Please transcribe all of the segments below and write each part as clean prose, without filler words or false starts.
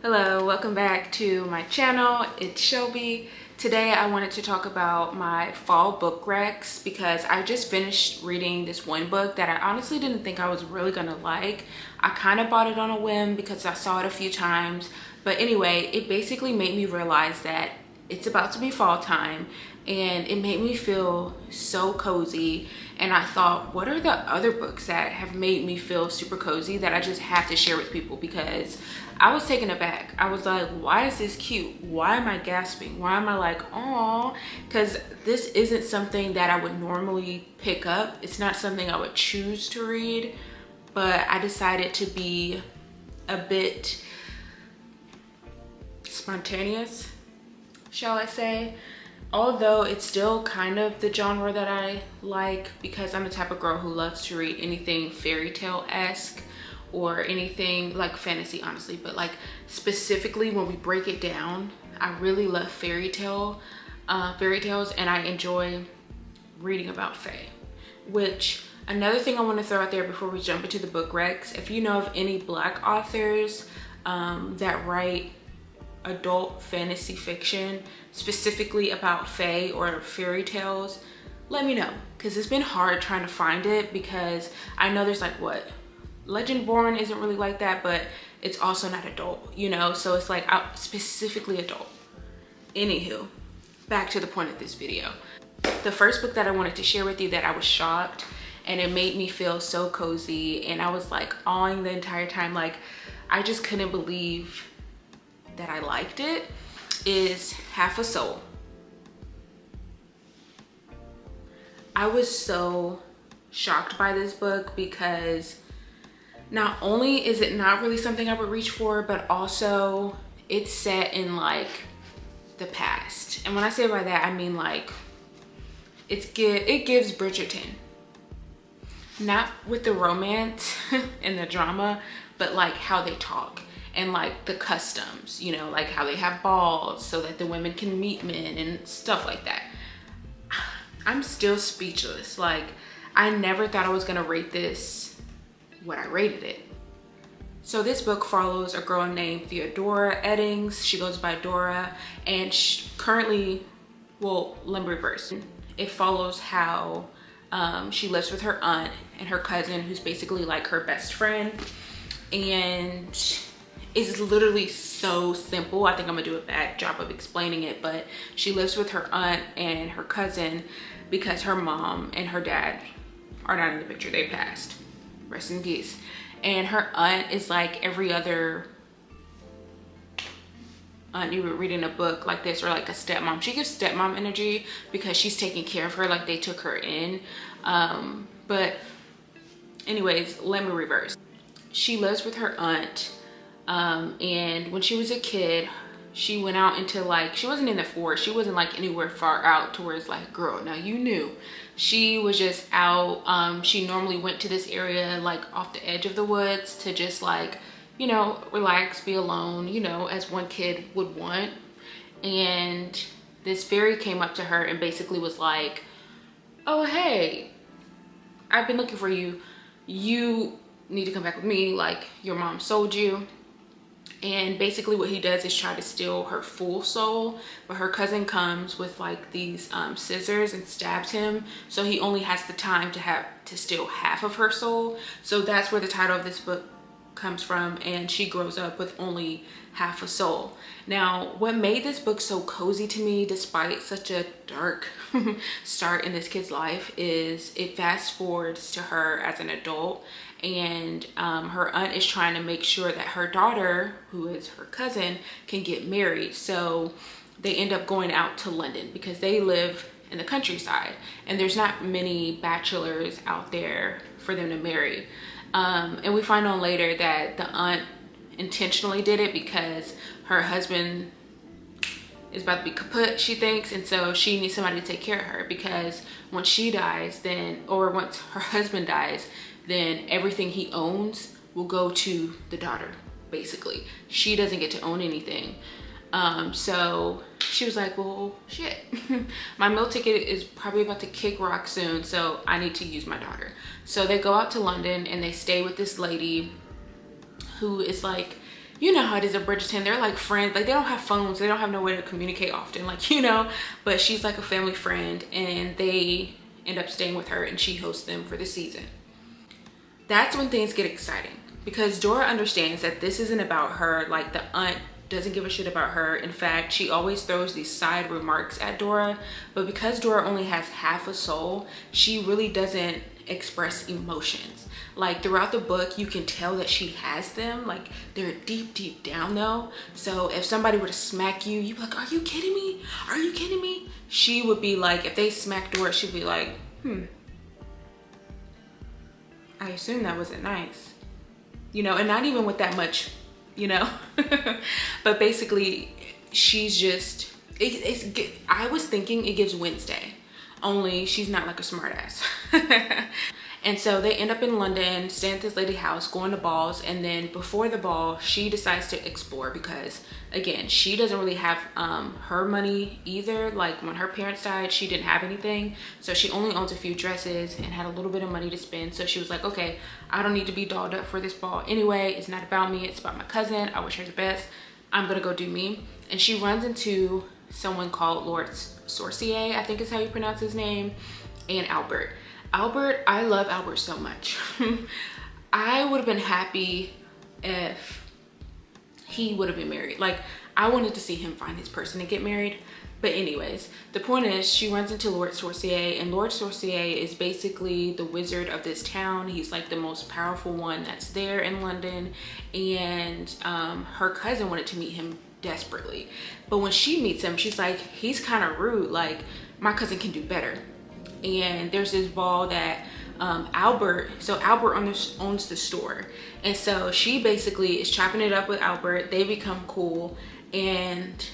Hello, welcome back to my channel. It's Shelby. Today I wanted to talk about my fall book recs because I just finished reading this one book that I honestly didn't think I was really gonna like. I kind of bought it on a whim because I saw it a few times. But anyway, it basically made me realize that it's about to be fall time and it made me feel so cozy. And I thought, what are the other books that have made me feel super cozy that I just have to share with people? Because I was taken aback. I was like, why is this cute? Why am I gasping? Why am I like, oh? Because this isn't something that I would normally pick up. It's not something I would choose to read, but I decided to be a bit spontaneous, shall I say. Although it's still kind of the genre that I like because I'm the type of girl who loves to read anything fairy tale-esque or anything like fantasy, honestly, but like specifically when we break it down, I really love fairy tales, and I enjoy reading about fae. Which, another thing I want to throw out there before we jump into the book recs, if you know of any Black authors that write adult fantasy fiction specifically about fae or fairy tales, let me know, because it's been hard trying to find it because I know there's like what Legendborn isn't really like that, but it's also not adult, you know, so it's like specifically adult. Anywho, back to the point of this video. The first book that I wanted to share with you that I was shocked and it made me feel so cozy and I was like awing the entire time, like I just couldn't believe that I liked it, is Half a Soul. I was so shocked by this book because not only is it not really something I would reach for, but also it's set in like the past. And when I say by that, I mean like it gives Bridgerton. Not with the romance and the drama, but like how they talk and like the customs, you know, like how they have balls so that the women can meet men and stuff like that. I'm still speechless. Like, I never thought I was gonna rate this what I rated it. So this book follows a girl named Theodora Eddings. She goes by Dora, and currently, well, let me reverse. It follows how she lives with her aunt and her cousin, who's basically like her best friend, and it's literally so simple. I think I'm gonna do a bad job of explaining it, but she lives with her aunt and her cousin because her mom and her dad are not in the picture. They passed. Rest in peace. And her aunt is like every other aunt you would read in a book like this, or like a stepmom. She gives stepmom energy because she's taking care of her, like they took her in. But anyways, let me reverse. She lives with her aunt, and when she was a kid, she went out into like, she wasn't in the forest, she wasn't like anywhere far out to where it's like, girl, now you knew. She was just out. She normally went to this area like off the edge of the woods to just like, you know, relax, be alone, you know, as one kid would want. And this fairy came up to her and basically was like, oh, hey, I've been looking for you. You need to come back with me. Like, your mom sold you. And basically what he does is try to steal her full soul, but her cousin comes with like these scissors and stabs him, so he only has the time to steal half of her soul. So that's where the title of this book comes from, and she grows up with only half a soul. Now, what made this book so cozy to me despite such a dark start in this kid's life is it fast forwards to her as an adult, and her aunt is trying to make sure that her daughter, who is her cousin, can get married. So they end up going out to London because they live in the countryside and there's not many bachelors out there for them to marry. And we find out later that the aunt intentionally did it because her husband is about to be kaput, she thinks, and so she needs somebody to take care of her, because once she dies, then, or once her husband dies, then everything he owns will go to the daughter, basically. She doesn't get to own anything. So she was like, well, shit, my meal ticket is probably about to kick rock soon, so I need to use my daughter. So they go out to London and they stay with this lady who is like you know how it is at Bridgerton. They're like friends. Like they don't have phones. They don't have no way to communicate often. Like, you know, but she's like a family friend and they end up staying with her and she hosts them for the season. That's when things get exciting because Dora understands that this isn't about her. Like the aunt doesn't give a shit about her. In fact, she always throws these side remarks at Dora, but because Dora only has half a soul, she really doesn't express emotions. Like throughout the book, you can tell that she has them. Like they're deep down though. So if somebody were to smack you, you'd be like, are you kidding me? Are you kidding me? She would be like, if they smacked Dora, she'd be like, I assume that wasn't nice. You know, and not even with that much, you know. But basically, she's just, I was thinking it gives Wednesday, only she's not like a smartass. And so they end up in London, staying at this lady's house, going to balls, and then before the ball, she decides to explore because, again, she doesn't really have her money either. Like when her parents died, she didn't have anything, so she only owns a few dresses and had a little bit of money to spend. So she was like, okay, I don't need to be dolled up for this ball anyway. It's not about me, it's about my cousin. I wish her the best. I'm gonna go do me. And she runs into someone called Lord Sorcier, I think is how you pronounce his name, and Albert. I love Albert so much. I would have been happy if he would have been married. Like I wanted to see him find his person and get married. But anyways, the point is she runs into Lord Sorcier, and Lord Sorcier is basically the wizard of this town. He's like the most powerful one that's there in London, and her cousin wanted to meet him desperately. But when she meets him, she's like, he's kind of rude. Like my cousin can do better. And there's this ball that Albert owns the store, and so she basically is chopping it up with Albert. They become cool and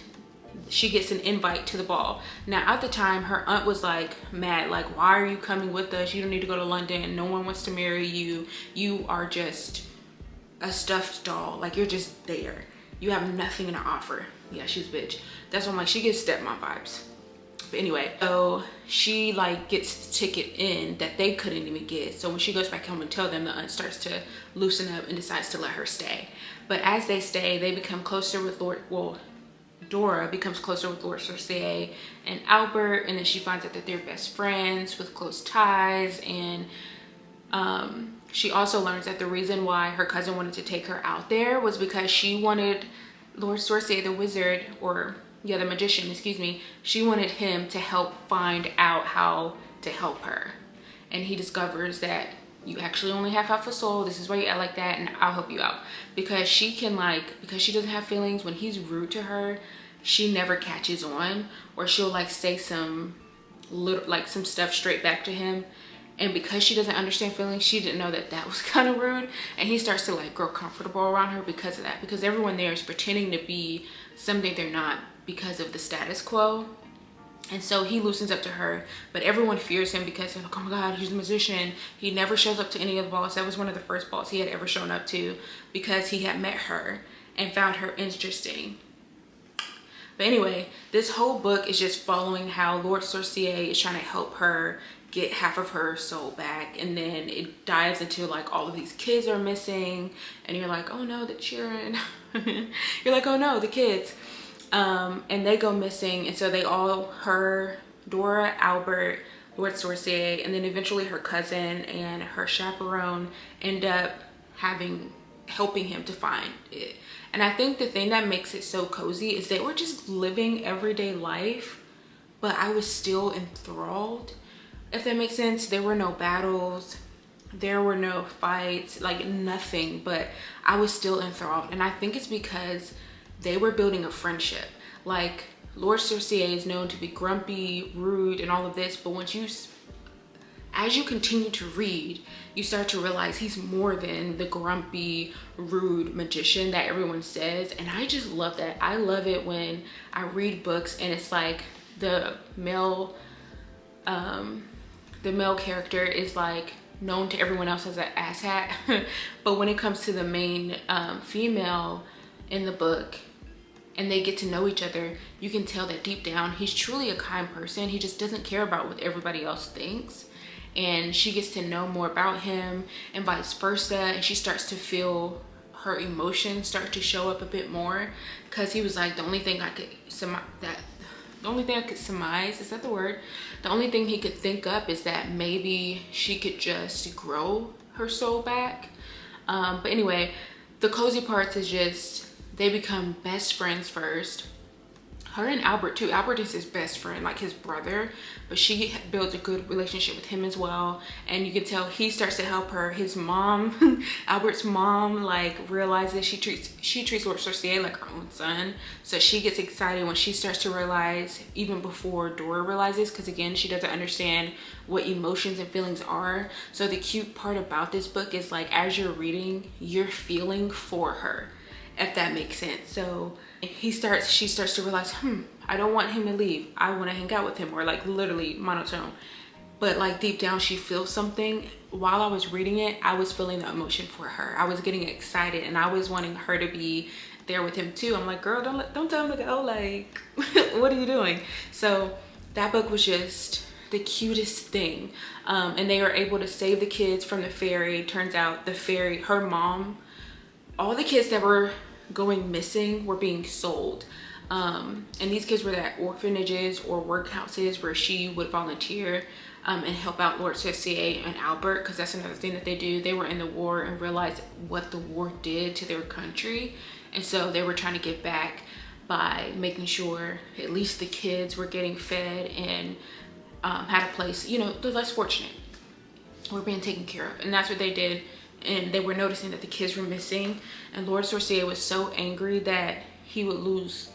she gets an invite to the ball. Now at the time her aunt was like mad, like, why are you coming with us? You don't need to go to London. No one wants to marry you. You are just a stuffed doll. Like you're just there. You have nothing to offer. Yeah, she's a bitch. That's why I'm like, she gets stepmom vibes. But anyway, so she like gets the ticket in that they couldn't even get. So when she goes back home and tell them, the aunt starts to loosen up and decides to let her stay. But as they stay, they become closer with Dora becomes closer with Lord Sorcier and Albert, and then she finds out that they're best friends with close ties. And she also learns that the reason why her cousin wanted to take her out there was because she wanted Lord Sorcier, the wizard, or yeah, the magician, excuse me, she wanted him to help find out how to help her. And he discovers that you actually only have half a soul. This is why you act like that, and I'll help you out. Because she can because she doesn't have feelings, when he's rude to her, she never catches on, or she'll like say some stuff straight back to him. And because she doesn't understand feelings, she didn't know that that was kind of rude. And he starts to like grow comfortable around her because of that. Because everyone there is pretending to be something they're not because of the status quo. And so he loosens up to her, but everyone fears him because they're like, oh my God, he's a musician. He never shows up to any of the balls. That was one of the first balls he had ever shown up to because he had met her and found her interesting. But anyway, this whole book is just following how Lord Sorcier is trying to help her get half of her soul back. And then it dives into like all of these kids are missing, and you're like, oh no, the children. You're like, oh no, the kids. And they go missing, and so they all, her, Dora, Albert, Lord Sorcier, and then eventually her cousin and her chaperone end up helping him to find it. And I think the thing that makes it so cozy is they were just living everyday life, but I was still enthralled, if that makes sense. There were no battles, there were no fights, like nothing, but I was still enthralled. And I think it's because they were building a friendship. Like Lord Sorcier is known to be grumpy, rude, and all of this, but as you continue to read, you start to realize he's more than the grumpy, rude magician that everyone says. And I just love that. I love it when I read books and it's like the male character is like known to everyone else as an asshat, but when it comes to the main female in the book, and they get to know each other, you can tell that deep down he's truly a kind person. He just doesn't care about what everybody else thinks. And she gets to know more about him and vice versa, and she starts to feel her emotions start to show up a bit more, because he was like, the only thing I could surmise, is that the word? The only thing he could think up is that maybe she could just grow her soul back. But anyway, the cozy parts is just, they become best friends first. Her and Albert too. Albert is his best friend, like his brother, but she builds a good relationship with him as well. And you can tell he starts to help her. His mom, Albert's mom, like realizes she treats Lord Sorcier like her own son. So she gets excited when she starts to realize, even before Dora realizes, because again, she doesn't understand what emotions and feelings are. So the cute part about this book is, like, as you're reading, you're feeling for her, if that makes sense. So she starts to realize, I don't want him to leave. I want to hang out with him, or like literally monotone. But like deep down, she feels something. While I was reading it, I was feeling the emotion for her. I was getting excited, and I was wanting her to be there with him too. I'm like, girl, don't tell him to go. Like, what are you doing? So that book was just the cutest thing. And they were able to save the kids from the fairy. Turns out the fairy, her mom, all the kids that were going missing were being sold. And these kids were at orphanages or workhouses where she would volunteer and help out Lord Sorcier and Albert, because that's another thing that they do. They were in the war and realized what the war did to their country. And so they were trying to give back by making sure at least the kids were getting fed and had a place, you know, the less fortunate were being taken care of. And that's what they did. And they were noticing that the kids were missing, and Lord Sorcier was so angry that he would lose,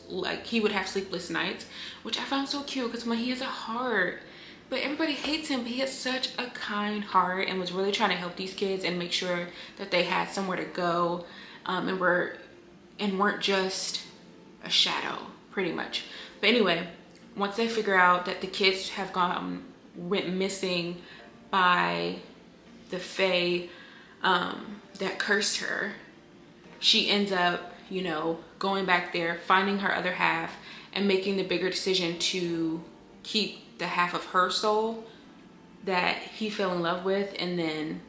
like he would have sleepless nights, which I found so cute, because he has a heart, but everybody hates him. But he has such a kind heart, and was really trying to help these kids and make sure that they had somewhere to go, and weren't just a shadow, pretty much. But anyway, once they figure out that the kids have went missing by the fae that cursed her, she ends up, you know, going back there, finding her other half, and making the bigger decision to keep the half of her soul that he fell in love with, and then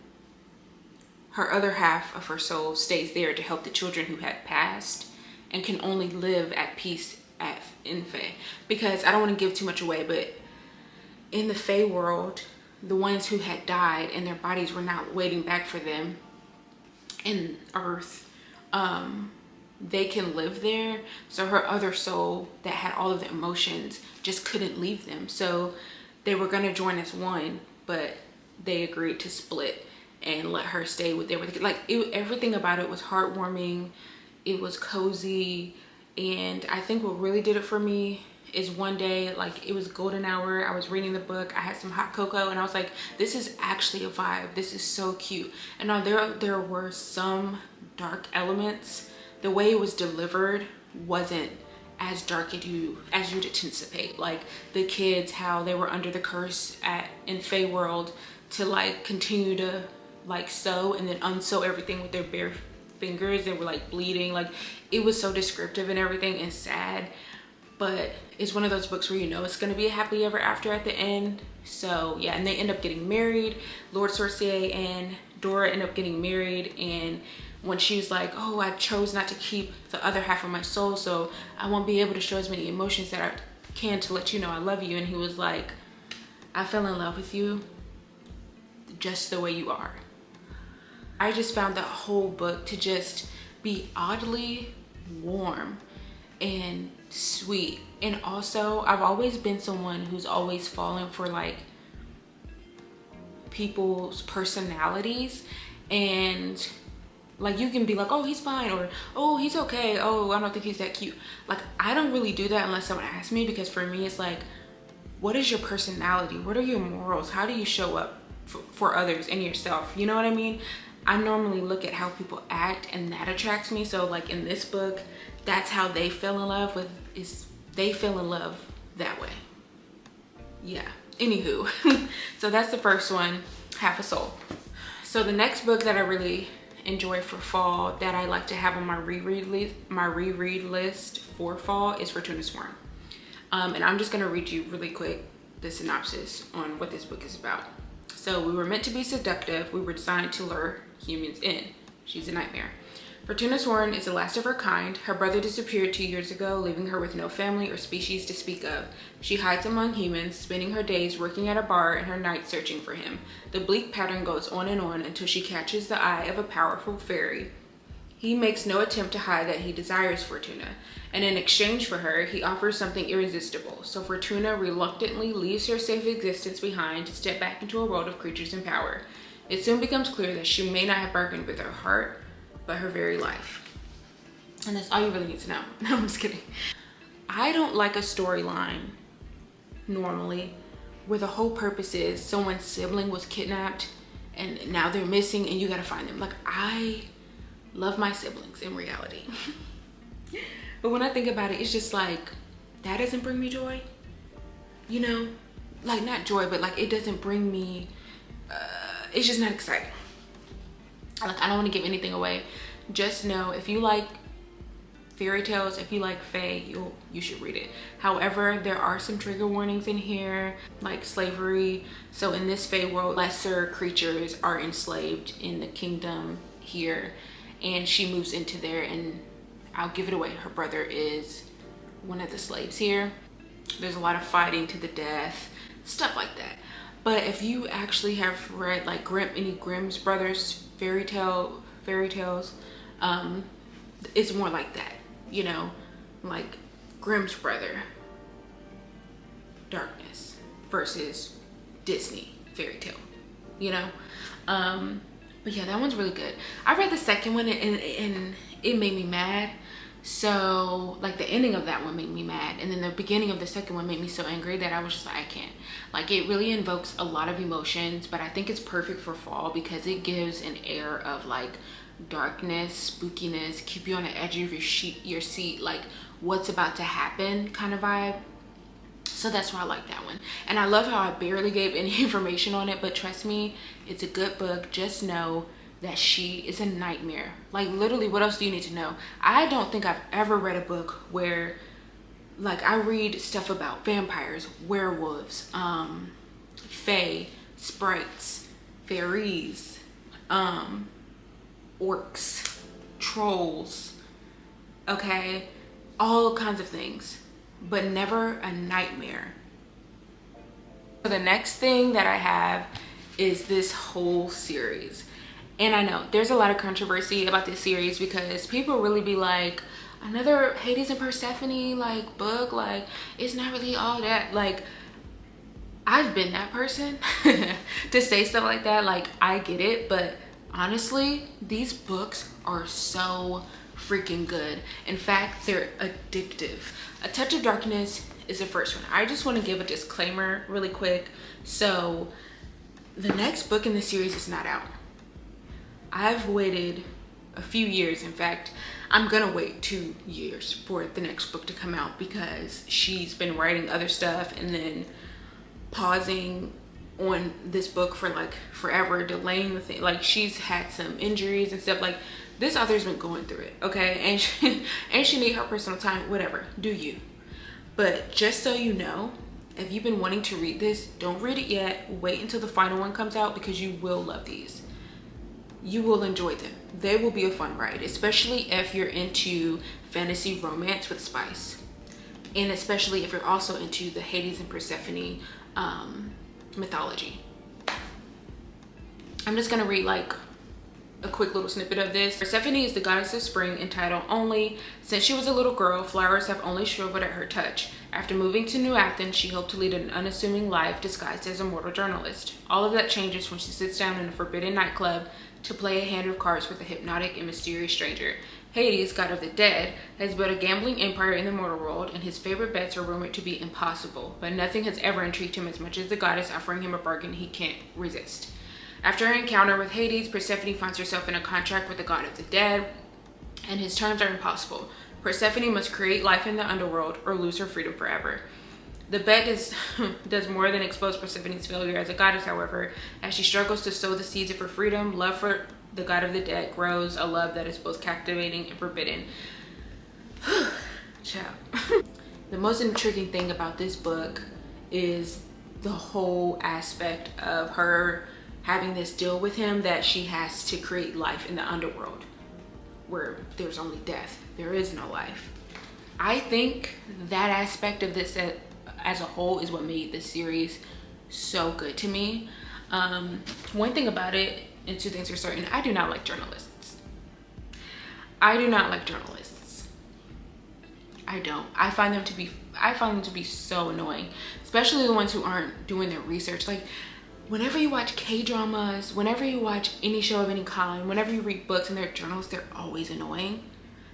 her other half of her soul stays there to help the children who had passed and can only live at peace in Fae. Because I don't want to give too much away, but in the Fae world, the ones who had died and their bodies were not waiting back for them in Earth, they can live there. So her other soul that had all of the emotions just couldn't leave them. So they were going to join as one, but they agreed to split and let her stay with them. Like, everything about it was heartwarming. It was cozy. And I think what really did it for me is one day, like, it was golden hour, I was reading the book, I had some hot cocoa, and I was like, this is actually a vibe. This is so cute. And now there were some dark elements. The way it was delivered wasn't as dark as you'd anticipate. Like the kids, how they were under the curse in Fae world to like continue to like sew and then unsew everything with their bare fingers. They were like bleeding. Like, it was so descriptive and everything, and sad. But it's one of those books where you know it's going to be a happily ever after at the end. So yeah, and they end up getting married. Lord Sorcier and Dora end up getting married, and when she was like, oh, I chose not to keep the other half of my soul, so I won't be able to show as many emotions that I can to let you know I love you. And he was like, I fell in love with you just the way you are. I just found that whole book to just be oddly warm and sweet. And also, I've always been someone who's always fallen for like people's personalities, and like you can be like, oh, he's fine, or oh, he's okay, oh, I don't think he's that cute. Like, I don't really do that unless someone asks me, because for me it's like, what is your personality? What are your morals? How do you show up for others and yourself? You know what I mean? I normally look at how people act, and that attracts me. So like in this book, that's how they fell in love with, is they fell in love that way. Yeah, anywho. So that's the first one, Half a Soul. So the next book that I really enjoy for fall, that I like to have on my reread list for fall, is Fortuna Sworn. And I'm just gonna read you really quick the synopsis on what this book is about. So, we were meant to be seductive. We were designed to lure humans in. She's a nightmare. Fortuna Sworn is the last of her kind. Her brother disappeared 2 years ago, leaving her with no family or species to speak of. She hides among humans, spending her days working at a bar and her nights searching for him. The bleak pattern goes on and on until she catches the eye of a powerful fairy. He makes no attempt to hide that he desires Fortuna, and in exchange for her, he offers something irresistible. So Fortuna reluctantly leaves her safe existence behind to step back into a world of creatures in power. It soon becomes clear that she may not have bargained with her heart, but her very life. And that's all you really need to know. No, I'm just kidding. I don't like a storyline normally where the whole purpose is someone's sibling was kidnapped and now they're missing and you gotta find them. Like, I love my siblings in reality. But when I think about it, it's just like, that doesn't bring me joy. You know, like, not joy, but like, it doesn't bring me, it's just not exciting. Like, I don't want to give anything away. Just know, if you like fairy tales, if you like fae, you should read it. However, there are some trigger warnings in here, like slavery. So in this fae world, lesser creatures are enslaved in the kingdom here, and she moves into there, and I'll give it away, her brother is one of the slaves here. There's a lot of fighting to the death, stuff like that. But if you actually have read like any Grimm's Brothers fairy tales, it's more like that, you know, like Grimm's brother darkness versus Disney fairy tale, you know. But yeah, that one's really good. I read the second one and it made me mad. So like the ending of that one made me mad, and then the beginning of the second one made me so angry that I was just like, I can't. Like, it really invokes a lot of emotions, but I think it's perfect for fall because it gives an air of like darkness, spookiness, keep you on the edge of your seat, like what's about to happen kind of vibe. So that's why I like that one. And I love how I barely gave any information on it, but trust me, it's a good book. Just know that she is a nightmare. Like, literally, what else do you need to know? I don't think I've ever read a book where, like, I read stuff about vampires, werewolves, fae, sprites, fairies, orcs, trolls, okay, all kinds of things, but never a nightmare. So the next thing that I have is this whole series. And I know there's a lot of controversy about this series because people really be like, another Hades and Persephone like book, like it's not really all that. Like, I've been that person to say stuff like that. Like, I get it, but honestly, these books are so freaking good. In fact, they're addictive. A Touch of Darkness is the first one. I just want to give a disclaimer really quick. So the next book in the series is not out. I've waited a few years. In fact, I'm gonna wait 2 years for the next book to come out because she's been writing other stuff and then pausing on this book for like forever, delaying the thing. Like, she's had some injuries and stuff. Like, this author's been going through it, okay? And she need her personal time, whatever, do you. But just so you know, if you've been wanting to read this, don't read it yet. Wait until the final one comes out because you will love these. You will enjoy them. They will be a fun ride, especially if you're into fantasy romance with spice. And especially if you're also into the Hades and Persephone mythology. I'm just gonna read like a quick little snippet of this. Persephone is the goddess of spring in title only. Since she was a little girl, flowers have only shriveled at her touch. After moving to New Athens, she hoped to lead an unassuming life disguised as a mortal journalist. All of that changes when she sits down in a forbidden nightclub to play a hand of cards with a hypnotic and mysterious stranger. Hades, god of the dead, has built a gambling empire in the mortal world, and his favorite bets are rumored to be impossible, but nothing has ever intrigued him as much as the goddess offering him a bargain he can't resist. After her encounter with Hades, Persephone finds herself in a contract with the god of the dead, and his terms are impossible. Persephone must create life in the underworld or lose her freedom forever. The bet does more than expose Persephone's failure as a goddess, however. As she struggles to sow the seeds of her freedom, love for the god of the dead grows, a love that is both captivating and forbidden. Ciao. The most intriguing thing about this book is the whole aspect of her having this deal with him that she has to create life in the underworld. where there's only death, there is no life. I think that aspect of this as a whole is what made this series so good to me. One thing about it, and two things are certain: I do not like journalists. I do not like journalists. I don't. I find them to be so annoying, especially the ones who aren't doing their research. Like, whenever you watch K-dramas, whenever you watch any show of any kind, whenever you read books and they're journalists, they're always annoying.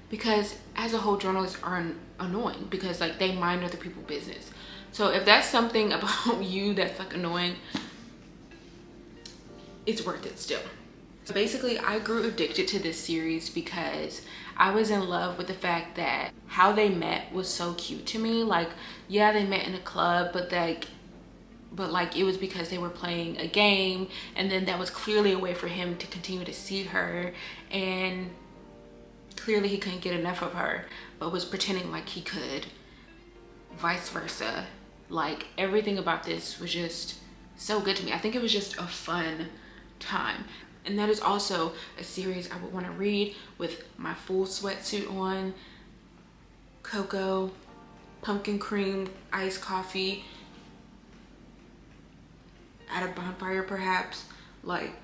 Because as a whole, journalists are annoying because like they mind other people's business. So if that's something about you that's like annoying, it's worth it still. So basically, I grew addicted to this series because I was in love with the fact that how they met was so cute to me. Like, yeah, they met in a club, but it was because they were playing a game, and then that was clearly a way for him to continue to see her, and clearly he couldn't get enough of her, but was pretending like he could, vice versa. Like, everything about this was just so good to me. I think it was just a fun time. And that is also a series I would want to read with my full sweatsuit on, cocoa, pumpkin cream, iced coffee, at a bonfire perhaps. Like,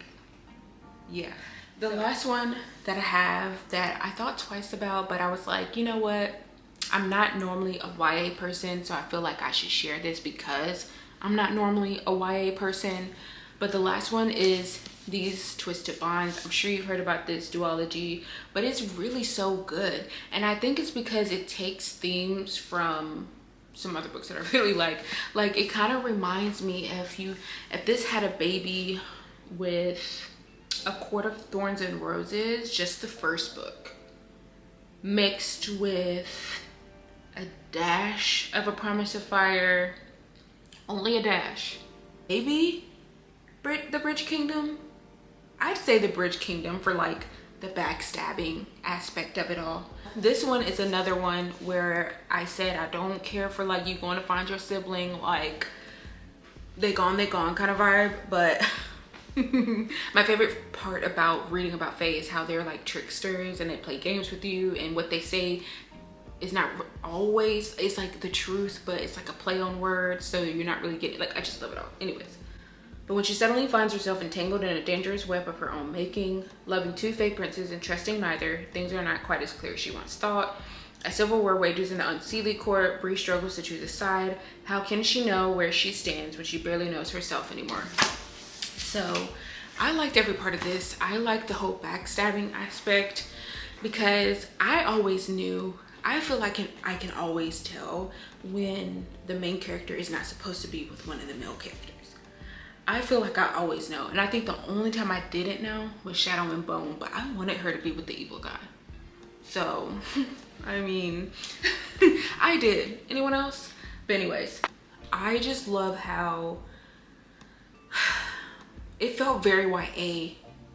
yeah. The last one that I have that I thought twice about, but I was like, you know what? I'm not normally a YA person, so I feel like I should share this because I'm not normally a YA person. But the last one is These Twisted Bonds. I'm sure you've heard about this duology, but it's really so good. And I think it's because it takes themes from some other books that I really like. Like, it kind of reminds me if this had a baby with A Court of Thorns and Roses, just the first book, mixed with a dash of A Promise of Fire, only a dash, maybe the Bridge Kingdom. I'd say the Bridge Kingdom for like the backstabbing aspect of it all. This one is another one where I said I don't care for like you going to find your sibling, like they gone kind of vibe. But my favorite part about reading about Fae is how they're like tricksters and they play games with you, and what they say is not always, it's like the truth, but it's like a play on words, so you're not really getting, like, I just love it all. Anyways, but when she suddenly finds herself entangled in a dangerous web of her own making, loving two Fae princes and trusting neither, things are not quite as clear as she once thought. A civil war wages in the Unseelie court. Bree struggles to choose a side. How can she know where she stands when she barely knows herself anymore? So I liked every part of this. I liked the whole backstabbing aspect because I always knew, I feel like I can always tell when the main character is not supposed to be with one of the male characters. I feel like I always know. And I think the only time I didn't know was Shadow and Bone, but I wanted her to be with the evil guy. So, I mean, I did. Anyone else? But anyways, I just love how it felt very YA,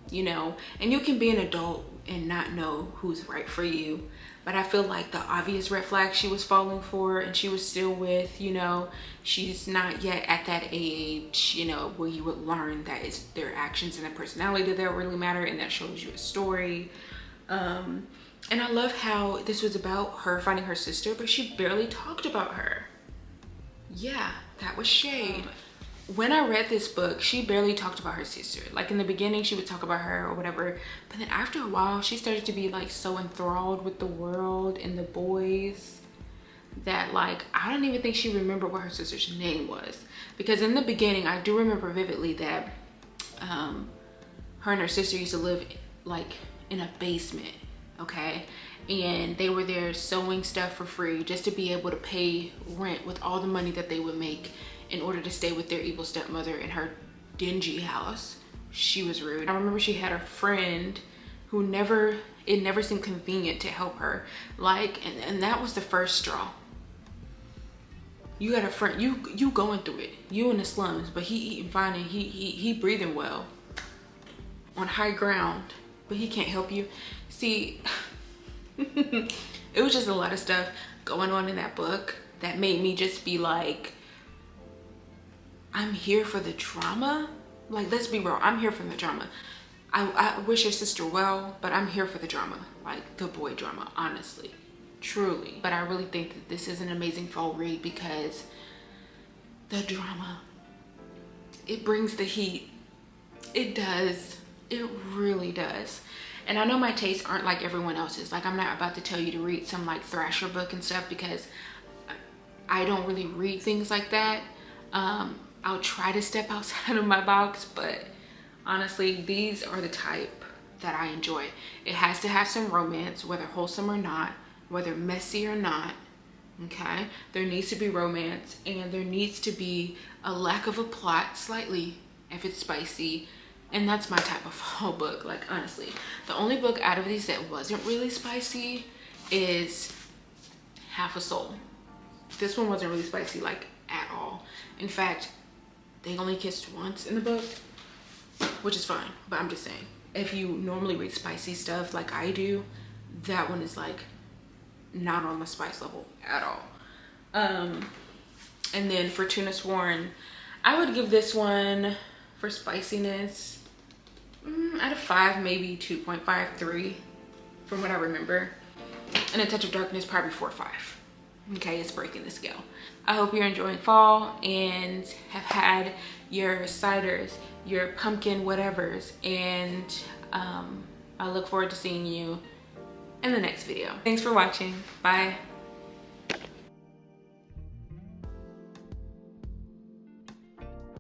you know, and you can be an adult and not know who's right for you. But I feel like the obvious red flag she was falling for and she was still with, you know, she's not yet at that age, you know, where you would learn that it's their actions and their personality that really matter, and that shows you a story. And I love how this was about her finding her sister, but she barely talked about her. Yeah, that was shade. When I read this book, she barely talked about her sister. Like, in the beginning, she would talk about her or whatever. But then after a while, she started to be like so enthralled with the world and the boys that, like, I don't even think she remembered what her sister's name was. Because in the beginning, I do remember vividly that her and her sister used to live like in a basement, okay? And they were there sewing stuff for free just to be able to pay rent with all the money that they would make in order to stay with their evil stepmother in her dingy house. She was rude. I remember she had a friend who it never seemed convenient to help her. Like, and that was the first straw. You got a friend, you going through it. You in the slums, but he eating fine and he breathing well on high ground, but he can't help you. See, it was just a lot of stuff going on in that book that made me just be like, I'm here for the drama. Like, let's be real, I'm here for the drama. I wish your sister well, but I'm here for the drama, like the boy drama, honestly, truly. But I really think that this is an amazing fall read because the drama, it brings the heat. It does. It really does. And I know my tastes aren't like everyone else's. Like, I'm not about to tell you to read some like Thrasher book and stuff because I don't really read things like that. I'll try to step outside of my box, but honestly, these are the type that I enjoy. It has to have some romance, whether wholesome or not, whether messy or not. Okay, there needs to be romance, and there needs to be a lack of a plot slightly if it's spicy. And that's my type of fall book. Like, honestly, the only book out of these that wasn't really spicy is Half a Soul. This one wasn't really spicy, like, at all. In fact, they only kissed once in the book, which is fine, but I'm just saying, if you normally read spicy stuff like I do, that one is like not on the spice level at all. And then for Tuna Sworn, I would give this one, for spiciness, out of 5, maybe 2.53 from what I remember. And A Touch of Darkness, probably 4 or 5. Okay, it's breaking the scale. I hope you're enjoying fall and have had your ciders, your pumpkin whatevers, and I look forward to seeing you in the next video. Thanks for watching. Bye.